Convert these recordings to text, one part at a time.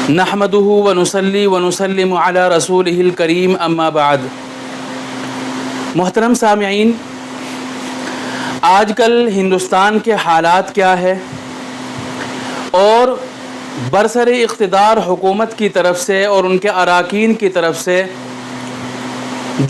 نحمده ونصلي ونسلم على رسوله الكريم اما بعد۔ محترم سامعین، آج کل ہندوستان کے حالات کیا ہے اور برسر اقتدار حکومت کی طرف سے اور ان کے اراکین کی طرف سے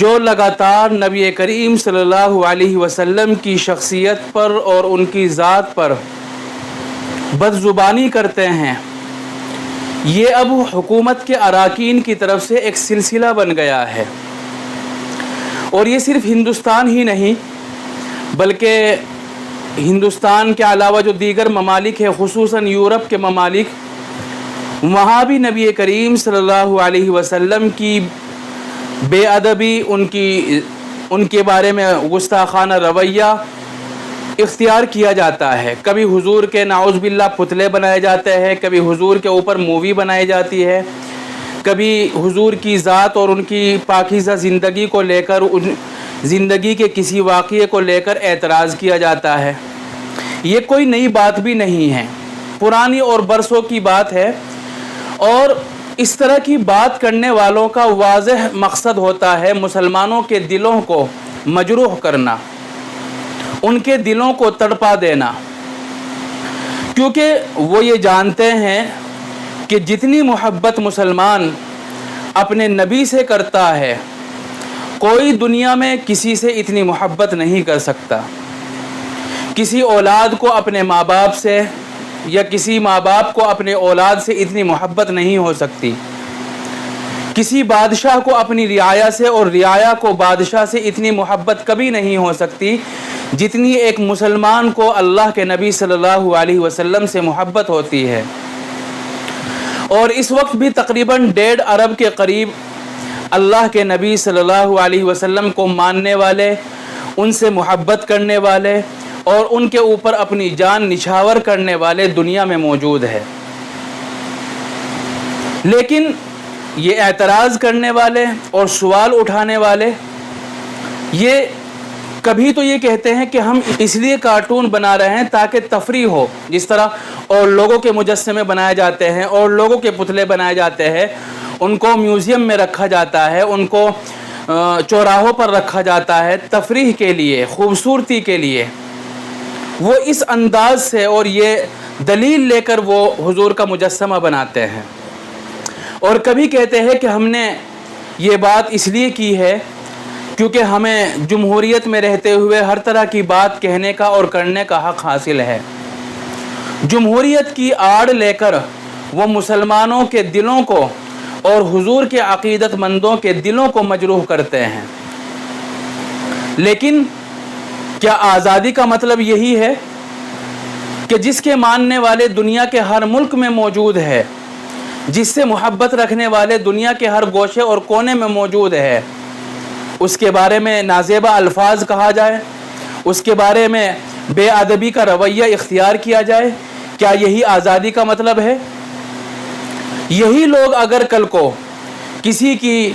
جو لگاتار نبی کریم صلی اللہ علیہ وسلم کی شخصیت پر اور ان کی ذات پر بدزبانی کرتے ہیں، یہ اب حکومت کے اراکین کی طرف سے ایک سلسلہ بن گیا ہے۔ اور یہ صرف ہندوستان ہی نہیں بلکہ ہندوستان کے علاوہ جو دیگر ممالک ہیں، خصوصاً یورپ کے ممالک، وہاں بھی نبی کریم صلی اللہ علیہ وسلم کی بے ادبی، ان کے بارے میں گستاخانہ رویہ اختیار کیا جاتا ہے۔ کبھی حضور کے نعوذ باللہ پتلے بنائے جاتے ہیں، کبھی حضور کے اوپر مووی بنائی جاتی ہے، کبھی حضور کی ذات اور ان کی پاکیزہ زندگی کو لے کر، ان زندگی کے کسی واقعے کو لے کر اعتراض کیا جاتا ہے۔ یہ کوئی نئی بات بھی نہیں ہے، پرانی اور برسوں کی بات ہے، اور اس طرح کی بات کرنے والوں کا واضح مقصد ہوتا ہے مسلمانوں کے دلوں کو مجروح کرنا، ان کے دلوں کو تڑپا دینا، کیونکہ وہ یہ جانتے ہیں کہ جتنی محبت مسلمان اپنے نبی سے کرتا ہے، کوئی دنیا میں کسی سے اتنی محبت نہیں کر سکتا۔ کسی اولاد کو اپنے ماں باپ سے یا کسی ماں باپ کو اپنے اولاد سے اتنی محبت نہیں ہو سکتی۔ کسی بادشاہ کو اپنی رعایا سے اور رعایا کو بادشاہ سے اتنی محبت کبھی نہیں ہو سکتی جتنی ایک مسلمان کو اللہ کے نبی صلی اللہ علیہ وسلم سے محبت ہوتی ہے۔ اور اس وقت بھی تقریباً 1.5 ارب کے قریب اللہ کے نبی صلی اللہ علیہ وسلم کو ماننے والے، ان سے محبت کرنے والے اور ان کے اوپر اپنی جان نچھاور کرنے والے دنیا میں موجود ہے۔ لیکن یہ اعتراض کرنے والے اور سوال اٹھانے والے یہ کبھی تو یہ کہتے ہیں کہ ہم اس لیے کارٹون بنا رہے ہیں تاکہ تفریح ہو، جس طرح اور لوگوں کے مجسمے بنائے جاتے ہیں اور لوگوں کے پتلے بنائے جاتے ہیں، ان کو میوزیم میں رکھا جاتا ہے، ان کو چوراہوں پر رکھا جاتا ہے تفریح کے لیے، خوبصورتی کے لیے۔ وہ اس انداز سے اور یہ دلیل لے کر وہ حضور کا مجسمہ بناتے ہیں، اور کبھی کہتے ہیں کہ ہم نے یہ بات اس لیے کی ہے کیونکہ ہمیں جمہوریت میں رہتے ہوئے ہر طرح کی بات کہنے کا اور کرنے کا حق حاصل ہے۔ جمہوریت کی آڑ لے کر وہ مسلمانوں کے دلوں کو اور حضور کے عقیدت مندوں کے دلوں کو مجروح کرتے ہیں۔ لیکن کیا آزادی کا مطلب یہی ہے کہ جس کے ماننے والے دنیا کے ہر ملک میں موجود ہے، جس سے محبت رکھنے والے دنیا کے ہر گوشے اور کونے میں موجود ہے، اس کے بارے میں نازیبا الفاظ کہا جائے، اس کے بارے میں بے ادبی کا رویہ اختیار کیا جائے؟ کیا یہی آزادی کا مطلب ہے؟ یہی لوگ اگر کل کو کسی کی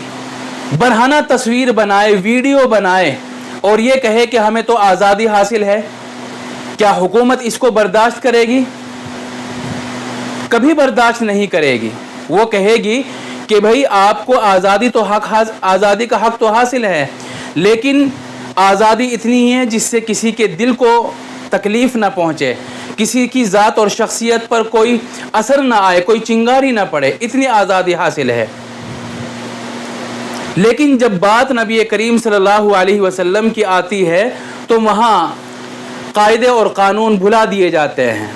برہنہ تصویر بنائے، ویڈیو بنائے اور یہ کہے کہ ہمیں تو آزادی حاصل ہے، کیا حکومت اس کو برداشت کرے گی؟ کبھی برداشت نہیں کرے گی۔ وہ کہے گی کہ بھئی آپ کو آزادی کا حق تو حاصل ہے، لیکن آزادی اتنی ہی ہے جس سے کسی کے دل کو تکلیف نہ پہنچے، کسی کی ذات اور شخصیت پر کوئی اثر نہ آئے، کوئی چنگاری نہ پڑے، اتنی آزادی حاصل ہے۔ لیکن جب بات نبی کریم صلی اللہ علیہ وسلم کی آتی ہے تو وہاں قاعدے اور قانون بھلا دیے جاتے ہیں۔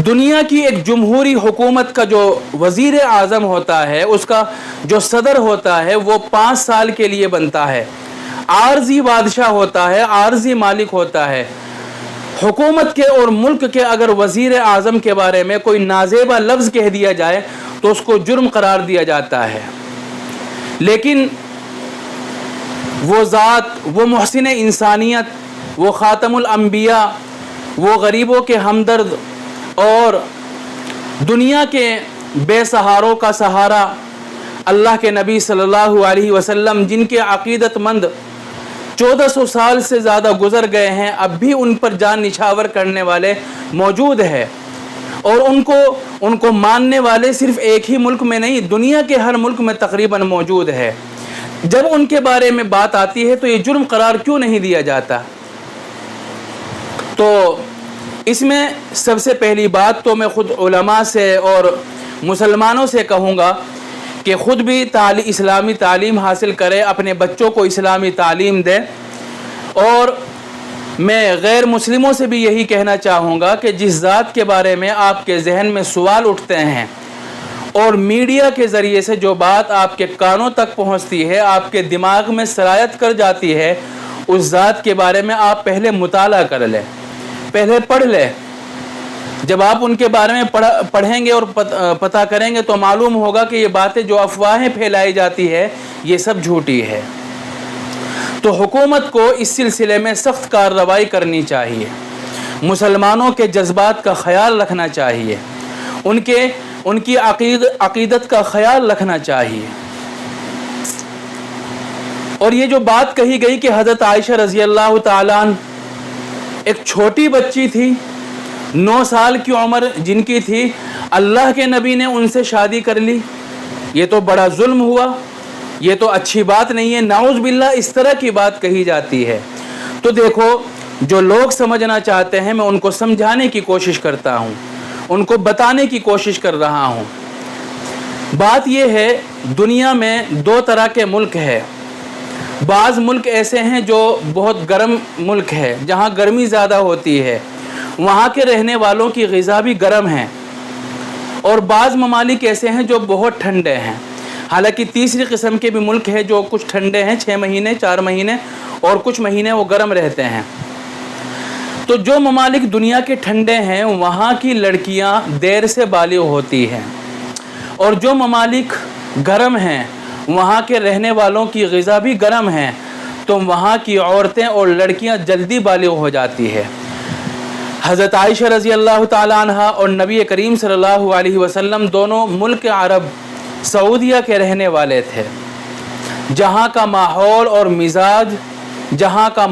دنیا کی ایک جمہوری حکومت کا جو وزیر اعظم ہوتا ہے، اس کا جو صدر ہوتا ہے، وہ 5 سال کے لیے بنتا ہے، عارضی بادشاہ ہوتا ہے، عارضی مالک ہوتا ہے۔ حکومت کے اور ملک کے اگر وزیر اعظم کے بارے میں کوئی نازیبا لفظ کہہ دیا جائے تو اس کو جرم قرار دیا جاتا ہے۔ لیکن وہ ذات، وہ محسن انسانیت، وہ خاتم الانبیاء، وہ غریبوں کے ہمدرد اور دنیا کے بے سہاروں کا سہارا، اللہ کے نبی صلی اللہ علیہ وسلم، جن کے عقیدت مند 1400 سال سے زیادہ گزر گئے ہیں، اب بھی ان پر جان نچھاور کرنے والے موجود ہیں، اور ان کو ماننے والے صرف ایک ہی ملک میں نہیں، دنیا کے ہر ملک میں تقریباً موجود ہے۔ جب ان کے بارے میں بات آتی ہے تو یہ جرم قرار کیوں نہیں دیا جاتا؟ تو اس میں سب سے پہلی بات تو میں خود علماء سے اور مسلمانوں سے کہوں گا کہ خود بھی اسلامی تعلیم حاصل کرے، اپنے بچوں کو اسلامی تعلیم دے، اور میں غیر مسلموں سے بھی یہی کہنا چاہوں گا کہ جس ذات کے بارے میں آپ کے ذہن میں سوال اٹھتے ہیں اور میڈیا کے ذریعے سے جو بات آپ کے کانوں تک پہنچتی ہے، آپ کے دماغ میں سرایت کر جاتی ہے، اس ذات کے بارے میں آپ پہلے مطالعہ کر لیں، پہلے پڑھ لیں۔ جب آپ ان کے بارے میں پڑھیں گے اور پتہ کریں گے تو معلوم ہوگا کہ یہ باتیں جو افواہیں پھیلائی جاتی ہے یہ سب جھوٹی ہے۔ تو حکومت کو اس سلسلے میں سخت کارروائی کرنی چاہیے، مسلمانوں کے جذبات کا خیال رکھنا چاہیے، ان کی عقیدت کا خیال رکھنا چاہیے۔ اور یہ جو بات کہی گئی کہ حضرت عائشہ رضی اللہ تعالیٰ عنہ ایک چھوٹی بچی تھی، 9 سال کی عمر جن کی تھی، اللہ کے نبی نے ان سے شادی کر لی، یہ تو بڑا ظلم ہوا، یہ تو اچھی بات نہیں ہے، نعوذ باللہ اس طرح کی بات کہی جاتی ہے۔ تو دیکھو، جو لوگ سمجھنا چاہتے ہیں میں ان کو سمجھانے کی کوشش کرتا ہوں، ان کو بتانے کی کوشش کر رہا ہوں۔ بات یہ ہے، دنیا میں 2 طرح کے ملک ہے۔ بعض ملک ایسے ہیں جو بہت گرم ملک ہے، جہاں گرمی زیادہ ہوتی ہے، وہاں کے رہنے والوں کی غذا بھی گرم ہیں، اور بعض ممالک ایسے ہیں جو بہت ٹھنڈے ہیں۔ حالانکہ تیسری قسم کے بھی ملک ہیں جو کچھ ٹھنڈے ہیں، 6 مہینے 4 مہینے، اور کچھ مہینے وہ گرم رہتے ہیں۔ تو جو ممالک دنیا کے ٹھنڈے ہیں وہاں کی لڑکیاں دیر سے بالغ ہوتی ہیں، اور جو ممالک گرم ہیں وہاں کے رہنے والوں کی غذا بھی گرم ہیں، تو وہاں کی عورتیں اور لڑکیاں جلدی بالغ ہو جاتی ہے۔ حضرت عائشہ رضی اللہ تعالیٰ عنہ اور نبی کریم صلی اللہ علیہ وسلم دونوں ملک عرب سعودیہ کے رہنے والے تھے، جہاں کا ماحول اور مزاج، جہاں کا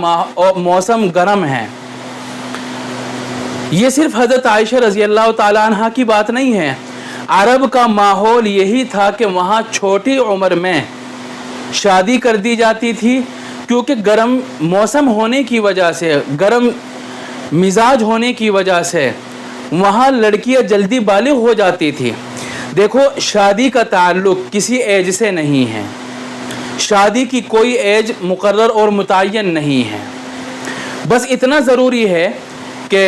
موسم گرم ہے۔ یہ صرف حضرت عائشہ رضی اللہ تعالیٰ عنہ کی بات نہیں ہے، عرب کا ماحول یہی تھا کہ وہاں چھوٹی عمر میں شادی کر دی جاتی تھی، کیونکہ گرم موسم ہونے کی وجہ سے، گرم مزاج ہونے کی وجہ سے وہاں لڑکیاں جلدی بالغ ہو جاتی تھی۔ دیکھو، شادی کا تعلق کسی ایج سے نہیں ہے، شادی کی کوئی ایج مقرر اور متعین نہیں ہے، بس اتنا ضروری ہے کہ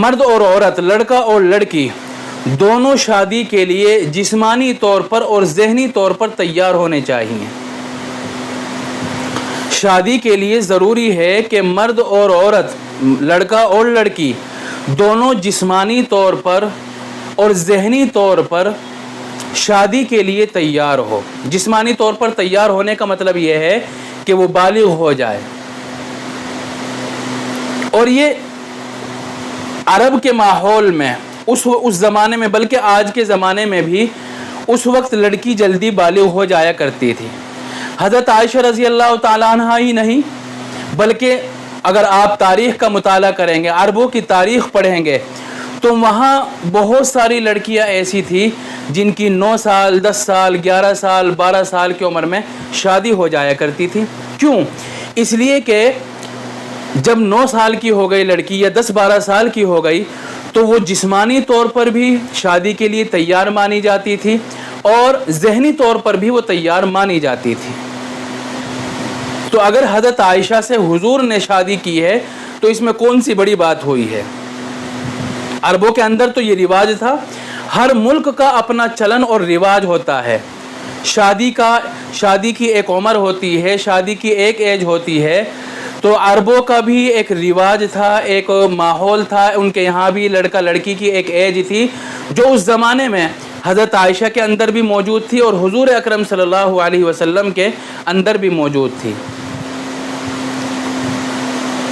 مرد اور عورت، لڑکا اور لڑکی دونوں شادی کے لیے جسمانی طور پر اور ذہنی طور پر تیار ہونے چاہیے۔ شادی کے لیے ضروری ہے کہ مرد اور عورت، لڑکا اور لڑکی دونوں جسمانی طور پر اور ذہنی طور پر شادی کے لیے تیار ہو۔ جسمانی طور پر تیار ہونے کا مطلب یہ ہے کہ وہ بالغ ہو جائے۔ اور یہ عرب کے ماحول میں اس زمانے میں، بلکہ آج کے زمانے میں بھی، اس وقت لڑکی جلدی بالغ ہو جایا کرتی تھی۔ حضرت عائشہ رضی اللہ تعالیٰ عنہ ہی نہیں، بلکہ اگر آپ تاریخ کا مطالعہ کریں گے، عربوں کی تاریخ پڑھیں گے، تو وہاں بہت ساری لڑکیاں ایسی تھیں جن کی 9 سال 10 سال 11 سال 12 سال کی عمر میں شادی ہو جایا کرتی تھی۔ کیوں؟ اس لیے کہ جب 9 سال کی ہو گئی لڑکی یا 10-12 سال کی ہو گئی تو وہ جسمانی طور پر بھی شادی کے لیے تیار مانی جاتی تھی اور ذہنی طور پر بھی وہ تیار مانی جاتی تھی۔ تو اگر حضرت عائشہ سے حضور نے شادی کی ہے تو اس میں کون سی بڑی بات ہوئی ہے؟ عربوں کے اندر تو یہ رواج تھا، ہر ملک کا اپنا چلن اور رواج ہوتا ہے۔ شادی کی ایک عمر ہوتی ہے، شادی کی ایک ایج ہوتی ہے، تو عربوں کا بھی ایک رواج تھا، ایک ماحول تھا، ان کے یہاں بھی لڑکا لڑکی کی ایک ایج تھی جو اس زمانے میں حضرت عائشہ کے اندر بھی موجود تھی اور حضور اکرم صلی اللہ علیہ وسلم کے اندر بھی موجود تھی۔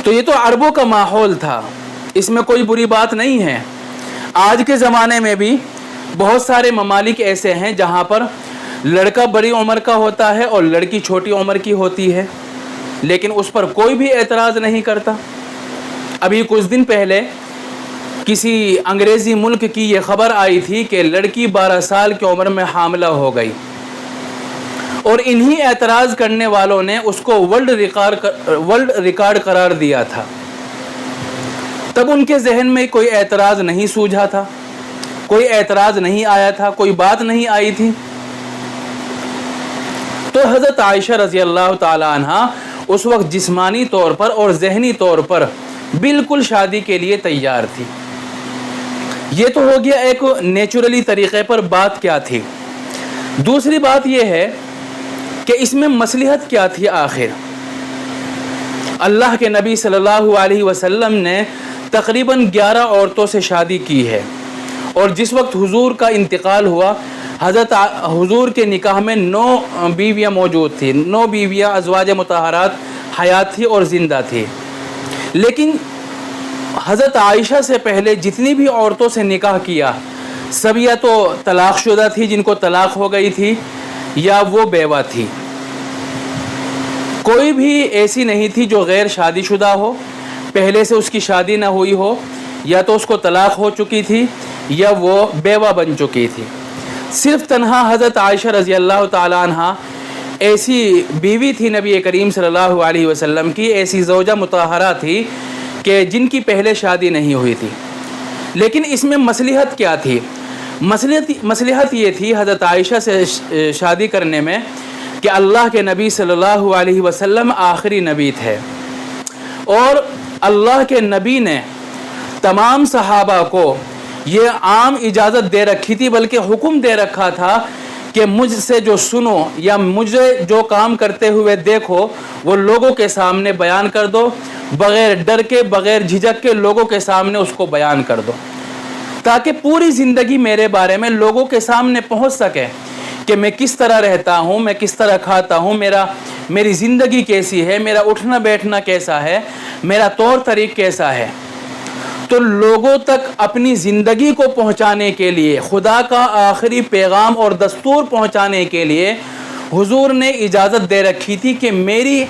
تو یہ تو عربوں کا ماحول تھا، اس میں کوئی بری بات نہیں ہے۔ آج کے زمانے میں بھی بہت سارے ممالک ایسے ہیں جہاں پر لڑکا بڑی عمر کا ہوتا ہے اور لڑکی چھوٹی عمر کی ہوتی ہے، لیکن اس پر کوئی بھی اعتراض نہیں کرتا۔ ابھی کچھ دن پہلے کسی انگریزی ملک کی یہ خبر آئی تھی کہ لڑکی 12 سال کی عمر میں حاملہ ہو گئی، اور انہی اعتراض کرنے والوں نے اس کو ورلڈ ریکارڈ قرار دیا تھا۔ تب ان کے ذہن میں کوئی اعتراض نہیں سوجھا تھا، کوئی اعتراض نہیں آیا تھا، کوئی بات نہیں آئی تھی۔ تو حضرت عائشہ رضی اللہ تعالی عنہ اس وقت جسمانی طور پر اور ذہنی طور پر بالکل شادی کے لیے تیار تھی۔ یہ تو ہو گیا ایک نیچرلی طریقے پر بات کیا تھی۔ دوسری بات یہ ہے کہ اس میں مصلحت کیا تھی آخر۔ اللہ کے نبی صلی اللہ علیہ وسلم نے تقریباً 11 عورتوں سے شادی کی ہے، اور جس وقت حضور کا انتقال ہوا، حضرت حضور کے نکاح میں 9 بیویاں موجود تھیں، 9 بیویاں ازواج مطہرات حیات تھی اور زندہ تھی۔ لیکن حضرت عائشہ سے پہلے جتنی بھی عورتوں سے نکاح کیا، سب یا تو طلاق شدہ تھی، جن کو طلاق ہو گئی تھی، یا وہ بیوہ تھی۔ کوئی بھی ایسی نہیں تھی جو غیر شادی شدہ ہو، پہلے سے اس کی شادی نہ ہوئی ہو، یا تو اس کو طلاق ہو چکی تھی یا وہ بیوہ بن چکی تھی۔ صرف تنہا حضرت عائشہ رضی اللہ تعالی عنہ ایسی بیوی تھی نبی کریم صلی اللہ علیہ وسلم کی، ایسی زوجہ مطہرہ تھی کہ جن کی پہلے شادی نہیں ہوئی تھی۔ لیکن اس میں مصلحت کیا تھی؟ مصلحت یہ تھی حضرت عائشہ سے شادی کرنے میں کہ اللہ کے نبی صلی اللہ علیہ وسلم آخری نبی تھے، اور اللہ کے نبی نے تمام صحابہ کو یہ عام اجازت دے رکھی تھی، بلکہ حکم دے رکھا تھا کہ مجھ سے جو سنو یا مجھے جو کام کرتے ہوئے دیکھو وہ لوگوں کے سامنے بیان کر دو، بغیر ڈر کے، بغیر جھجک کے لوگوں کے سامنے اس کو بیان کر دو، تاکہ پوری زندگی میرے بارے میں لوگوں کے سامنے پہنچ سکے کہ میں کس طرح رہتا ہوں، میں کس طرح کھاتا ہوں، میری زندگی کیسی ہے، میرا اٹھنا بیٹھنا کیسا ہے، میرا طور طریق کیسا ہے۔ تو لوگوں تک اپنی زندگی کو پہنچانے کے لیے، خدا کا آخری پیغام اور دستور پہنچانے کے لیے حضور نے اجازت دے رکھی تھی کہ میرے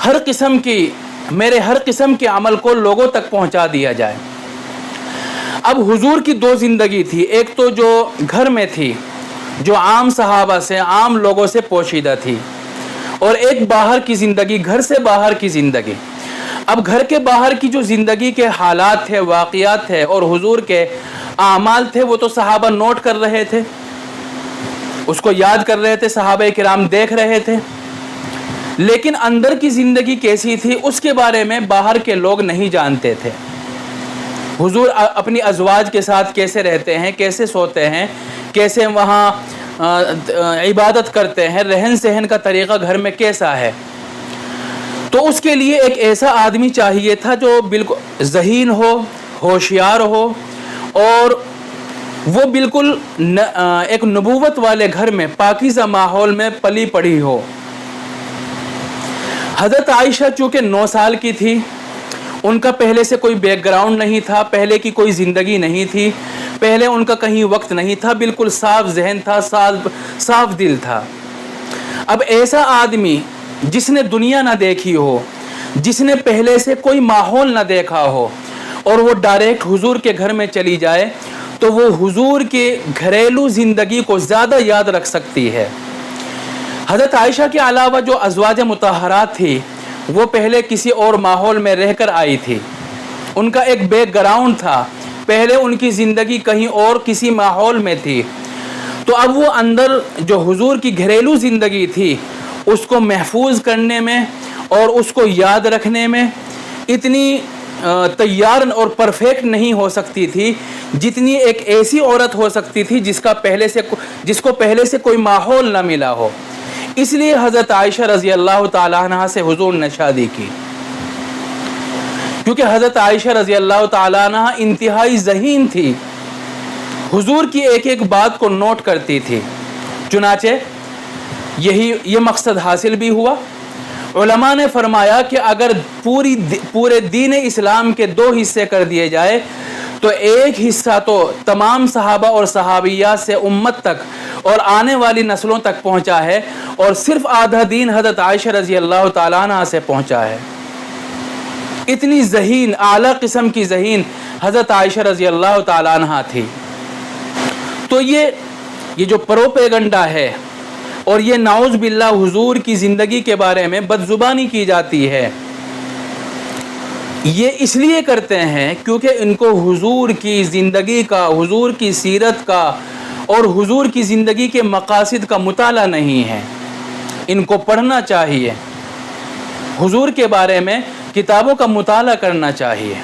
ہر قسم کے عمل کو لوگوں تک پہنچا دیا جائے۔ اب حضور کی 2 زندگی تھی، ایک تو جو گھر میں تھی، جو عام صحابہ سے، عام لوگوں سے پوشیدہ تھی، اور ایک باہر کی زندگی، گھر سے باہر کی زندگی۔ اب گھر کے باہر کی جو زندگی کے حالات تھے، واقعات تھے اور حضور کے اعمال تھے، وہ تو صحابہ نوٹ کر رہے تھے، اس کو یاد کر رہے تھے، صحابہ کرام دیکھ رہے تھے۔ لیکن اندر کی زندگی کیسی تھی اس کے بارے میں باہر کے لوگ نہیں جانتے تھے۔ حضور اپنی ازواج کے ساتھ کیسے رہتے ہیں، کیسے سوتے ہیں، کیسے وہاں عبادت کرتے ہیں، رہن سہن کا طریقہ گھر میں کیسا ہے۔ تو اس کے لیے ایک ایسا آدمی چاہیے تھا جو بالکل ذہین ہو، ہوشیار ہو، اور وہ بالکل ایک نبوت والے گھر میں، پاکیزہ ماحول میں پلی پڑھی ہو۔ حضرت عائشہ چونکہ 9 سال کی تھی، ان کا پہلے سے کوئی بیک گراؤنڈ نہیں تھا، پہلے کی کوئی زندگی نہیں تھی، پہلے ان کا کہیں وقت نہیں تھا، بالکل صاف ذہن تھا، صاف دل تھا۔ اب ایسا آدمی جس نے دنیا نہ دیکھی ہو، جس نے پہلے سے کوئی ماحول نہ دیکھا ہو، اور وہ ڈائریکٹ حضور کے گھر میں چلی جائے، تو وہ حضور کے گھریلو زندگی کو زیادہ یاد رکھ سکتی ہے۔ حضرت عائشہ کے علاوہ جو ازواج مطہرات تھی، وہ پہلے کسی اور ماحول میں رہ کر آئی تھی، ان کا ایک بیک گراؤنڈ تھا، پہلے ان کی زندگی کہیں اور کسی ماحول میں تھی۔ تو اب وہ اندر جو حضور کی گھریلو زندگی تھی، اس کو محفوظ کرنے میں اور اس کو یاد رکھنے میں اتنی تیار اور پرفیکٹ نہیں ہو سکتی تھی جتنی ایک ایسی عورت ہو سکتی تھی جس کو پہلے سے کوئی ماحول نہ ملا ہو۔ اس لیے حضرت عائشہ رضی اللہ تعالیٰ عنہ سے حضور نے شادی کی، کیونکہ حضرت عائشہ رضی اللہ تعالیٰ عنہ انتہائی ذہین تھی، حضور کی ایک ایک بات کو نوٹ کرتی تھی۔ چنانچہ یہ مقصد حاصل بھی ہوا۔ علماء نے فرمایا کہ اگر پورے دین اسلام کے 2 حصے کر دیے جائے تو ایک حصہ تو تمام صحابہ اور صحابیات سے امت تک اور آنے والی نسلوں تک پہنچا ہے، اور صرف آدھا دین حضرت عائشہ رضی اللہ تعالیٰ عنہ سے پہنچا ہے۔ اتنی ذہین، اعلیٰ قسم کی ذہین حضرت عائشہ رضی اللہ تعالیٰ عنہ تھی. تو یہ جو پروپیگنڈا ہے اور یہ نعوذ باللہ حضور کی زندگی کے بارے میں بدزبانی کی جاتی ہے، یہ اس لیے کرتے ہیں کیونکہ ان کو حضور کی زندگی کا، حضور کی سیرت کا اور حضور کی زندگی کے مقاصد کا مطالعہ نہیں ہے. ان کو پڑھنا چاہیے، حضور کے بارے میں کتابوں کا مطالعہ کرنا چاہیے.